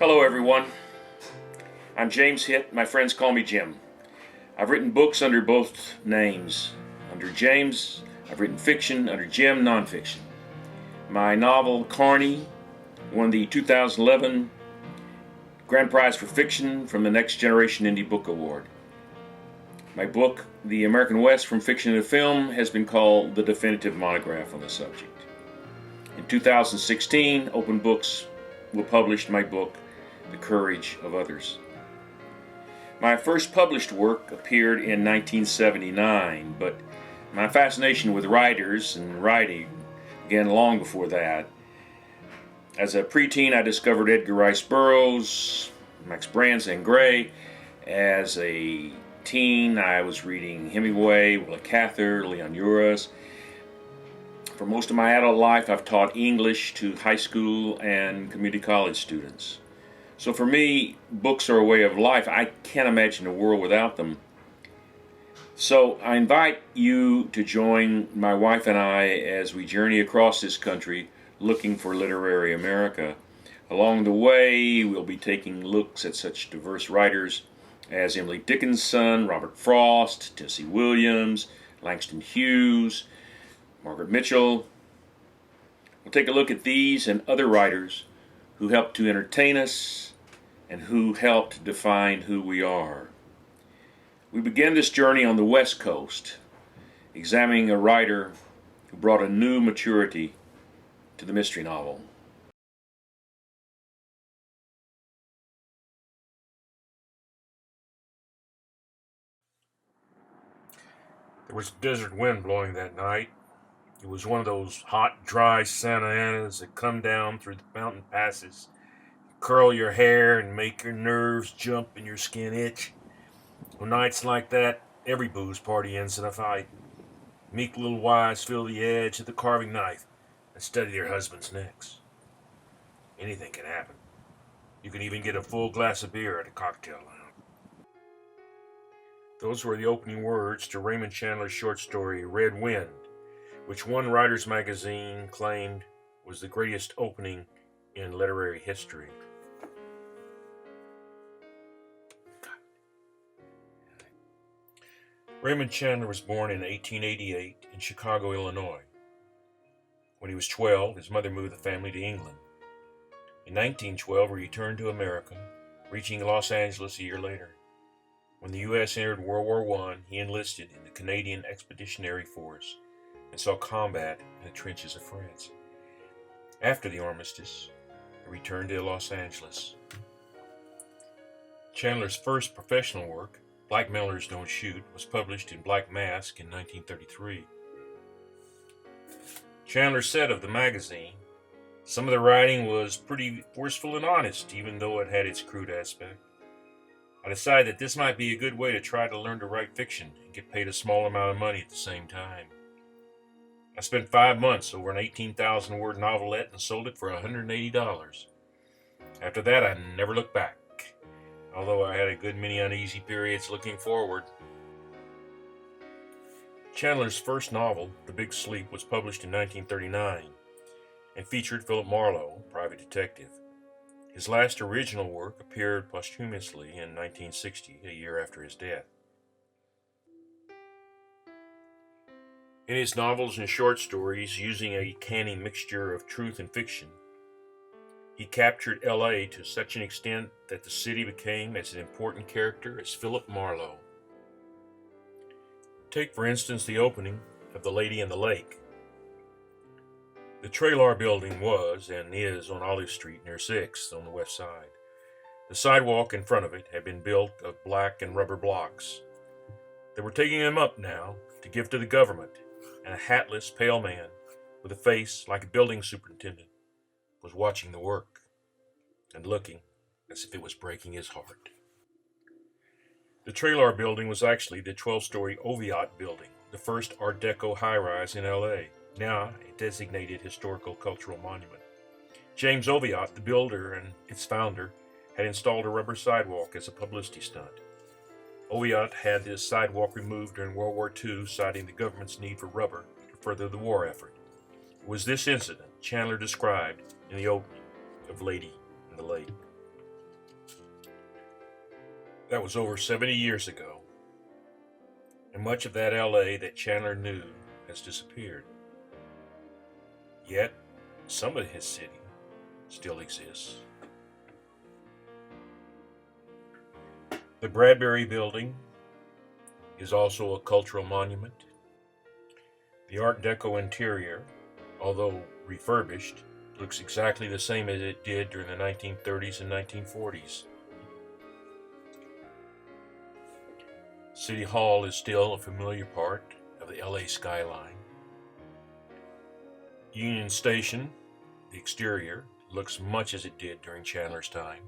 Hello everyone, I'm James Hitt. My friends call me Jim. I've written books under both names. Under James, I've written fiction. Under Jim, nonfiction. My novel, Carney, won the 2011 Grand Prize for Fiction from the Next Generation Indie Book Award. My book, The American West from Fiction to Film, has been called the definitive monograph on the subject. In 2016, Open Books will publish my book, The Courage of Others. My first published work appeared in 1979, but my fascination with writers and writing began long before that. As a preteen, I discovered Edgar Rice Burroughs, Max Brandt's and Gray. As a teen, I was reading Hemingway, Willa Cather, Leon Uris. For most of my adult life, I've taught English to high school and community college students. So for me, books are a way of life. I can't imagine a world without them. So I invite you to join my wife and I as we journey across this country looking for literary America. Along the way, we'll be taking looks at such diverse writers as Emily Dickinson, Robert Frost, Tennessee Williams, Langston Hughes, Margaret Mitchell. We'll take a look at these and other writers who helped to entertain us and who helped define who we are. We begin this journey on the West Coast, examining a writer who brought a new maturity to the mystery novel. There was a desert wind blowing that night. It was one of those hot, dry Santa Anas that come down through the mountain passes, curl your hair and make your nerves jump and your skin itch. On nights like that, every booze party ends in a fight. Meek little wives feel the edge of the carving knife and study their husbands' necks. Anything can happen. You can even get a full glass of beer at a cocktail lounge. Those were the opening words to Raymond Chandler's short story, Red Wind, which one writer's magazine claimed was the greatest opening in literary history. Raymond Chandler was born in 1888 in Chicago, Illinois. When he was 12, his mother moved the family to England. In 1912, he returned to America, reaching Los Angeles a year later. When the U.S. entered World War I, he enlisted in the Canadian Expeditionary Force and saw combat in the trenches of France. After the armistice, he returned to Los Angeles. Chandler's first professional work, Blackmailers Don't Shoot, was published in Black Mask in 1933. Chandler said of the magazine, "Some of the writing was pretty forceful and honest, even though it had its crude aspect. I decided that this might be a good way to try to learn to write fiction and get paid a small amount of money at the same time. I spent 5 months over an 18,000-word novelette and sold it for $180. After that, I never looked back, although I had a good many uneasy periods looking forward." Chandler's first novel, The Big Sleep, was published in 1939 and featured Philip Marlowe, private detective. His last original work appeared posthumously in 1960, a year after his death. In his novels and short stories, using a canny mixture of truth and fiction, he captured L.A. to such an extent that the city became as an important character as Philip Marlowe. Take, for instance, the opening of The Lady in the Lake. The Traylor building was and is on Olive Street near 6th on the west side. The sidewalk in front of it had been built of black and rubber blocks. They were taking them up now to give to the government, and a hatless, pale man with a face like a building superintendent was watching the work and looking as if it was breaking his heart. The Traylor building was actually the 12-story Oviatt building, the first Art Deco high-rise in L.A., now a designated historical cultural monument. James Oviatt, the builder and its founder, had installed a rubber sidewalk as a publicity stunt. Oviatt had this sidewalk removed during World War II, citing the government's need for rubber to further the war effort. It was this incident Chandler described in the opening of Lady in the Lake. That was over 70 years ago, and much of that LA that Chandler knew has disappeared. Yet, some of his city still exists. The Bradbury Building is also a cultural monument. The Art Deco interior, although refurbished, looks exactly the same as it did during the 1930s and 1940s. City Hall is still a familiar part of the LA skyline. Union Station, the exterior, looks much as it did during Chandler's time.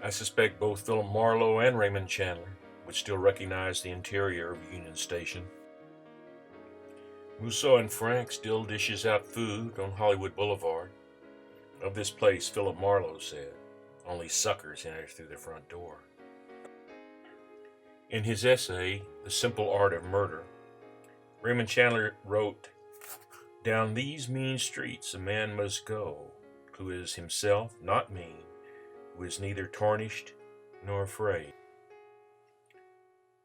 I suspect both Philip Marlowe and Raymond Chandler would still recognize the interior of Union Station. Musso and Frank still dishes out food on Hollywood Boulevard. Of this place, Philip Marlowe said, "Only suckers enter through the front door." In his essay, The Simple Art of Murder, Raymond Chandler wrote, "Down these mean streets a man must go, who is himself not mean, who is neither tarnished nor afraid."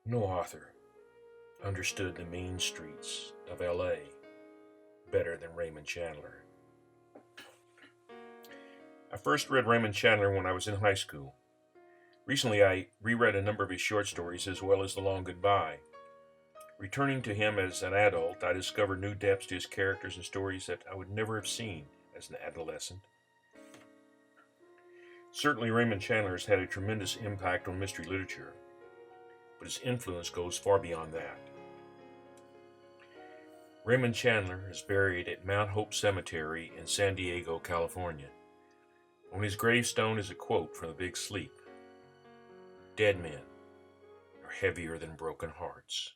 No author understood the mean streets of LA better than Raymond Chandler. I first read Raymond Chandler when I was in high school. Recently, I reread a number of his short stories as well as The Long Goodbye. Returning to him as an adult, I discovered new depths to his characters and stories that I would never have seen as an adolescent. Certainly, Raymond Chandler has had a tremendous impact on mystery literature, but his influence goes far beyond that. Raymond Chandler is buried at Mount Hope Cemetery in San Diego, California. On his gravestone is a quote from The Big Sleep: "Dead men are heavier than broken hearts."